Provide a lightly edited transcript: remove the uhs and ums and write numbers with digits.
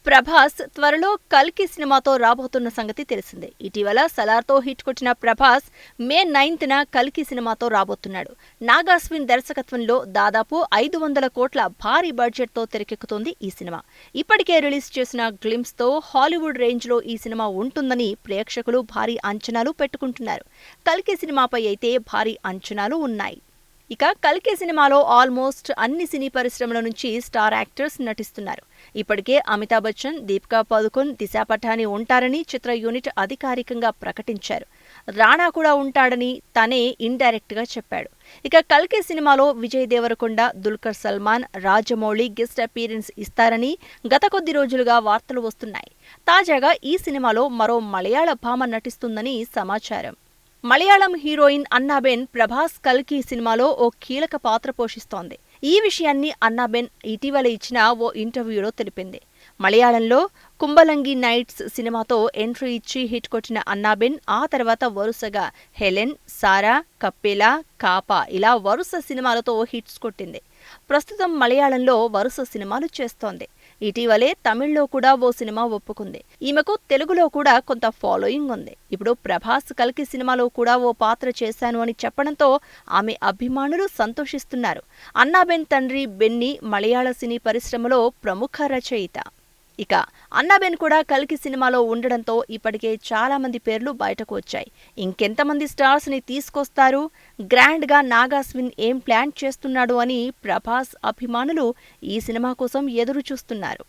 ప్రభాస్ త్వరలో కల్కి సినిమాతో రాబోతున్న సంగతి తెలిసిందే. ఇటీవల సలార్తో హిట్ కొట్టిన ప్రభాస్ మే 9న కల్కి సినిమాతో రాబోతున్నాడు. నాగ్ అశ్విన్ దర్శకత్వంలో దాదాపు 500 కోట్ల భారీ బడ్జెట్తో తెరకెక్కుతోంది ఈ సినిమా. ఇప్పటికే రిలీజ్ చేసిన గ్లింప్స్తో హాలీవుడ్ రేంజ్లో ఈ సినిమా ఉంటుందని ప్రేక్షకులు భారీ అంచనాలు పెట్టుకుంటున్నారు. కల్కి సినిమాపై అయితే భారీ అంచనాలు ఉన్నాయి. ఇక కల్కి సినిమాలో ఆల్మోస్ట్ అన్ని సినీ పరిశ్రమల నుంచి స్టార్ యాక్టర్స్ నటిస్తున్నారు. ఇప్పటికే అమితాబ్ బచ్చన్, దీపికా పదుకొన్, దిశా పటాని ఉంటారని చిత్ర యూనిట్ అధికారికంగా ప్రకటించారు. రాణా కూడా ఉంటాడని తనే ఇండైరెక్ట్ గా చెప్పాడు. ఇక కల్కి సినిమాలో విజయ్ దేవరకొండ, దుల్కర్ సల్మాన్, రాజమౌళి గెస్ట్ అపీరెన్స్ ఇస్తారని గత కొద్ది రోజులుగా వార్తలు వస్తున్నాయి. తాజాగా ఈ సినిమాలో మరో మలయాళ భామ నటిస్తుందని సమాచారం. మలయాళం హీరోయిన్ అన్నాబెన్ ప్రభాస్ కల్కి సినిమాలో ఓ కీలక పాత్ర పోషిస్తోంది. ఈ విషయాన్ని అన్నాబెన్ ఇటీవల ఇచ్చిన ఓ ఇంటర్వ్యూలో తెలిపింది. మలయాళంలో కుంభలంగి నైట్స్ సినిమాతో ఎంట్రీ ఇచ్చి హిట్ కొట్టిన అన్నాబెన్ ఆ తర్వాత వరుసగా హెలెన్, సారా, కప్పేలా, కాపా ఇలా వరుస సినిమాలతో హిట్స్ కొట్టింది. ప్రస్తుతం మలయాళంలో వరుస సినిమాలు చేస్తోంది. ఇటీవలే తమిళ్లో కూడా ఓ సినిమా ఒప్పుకుంది. ఈమెకు తెలుగులో కూడా కొంత ఫాలోయింగ్ ఉంది. ఇప్పుడు ప్రభాస్ కల్కి సినిమాలో కూడా ఓ పాత్ర చేశాను అని చెప్పడంతో ఆమె అభిమానులు సంతోషిస్తున్నారు. అన్నాబెన్ తండ్రి బెన్నీ మలయాళ సినీ పరిశ్రమలో ప్రముఖ రచయిత. ఇక అన్నాబెన్ కూడా కల్కి సినిమాలో ఉండడంతో ఇప్పటికే చాలా మంది పేర్లు బయటకు వచ్చాయి. ఇంకెంతమంది స్టార్స్ ని తీసుకొస్తారు, గ్రాండ్ గా నాగ్ అశ్విన్ ఏం ప్లాన్ చేస్తున్నాడు అని ప్రభాస్ అభిమానులు ఈ సినిమా కోసం ఎదురు చూస్తున్నారు.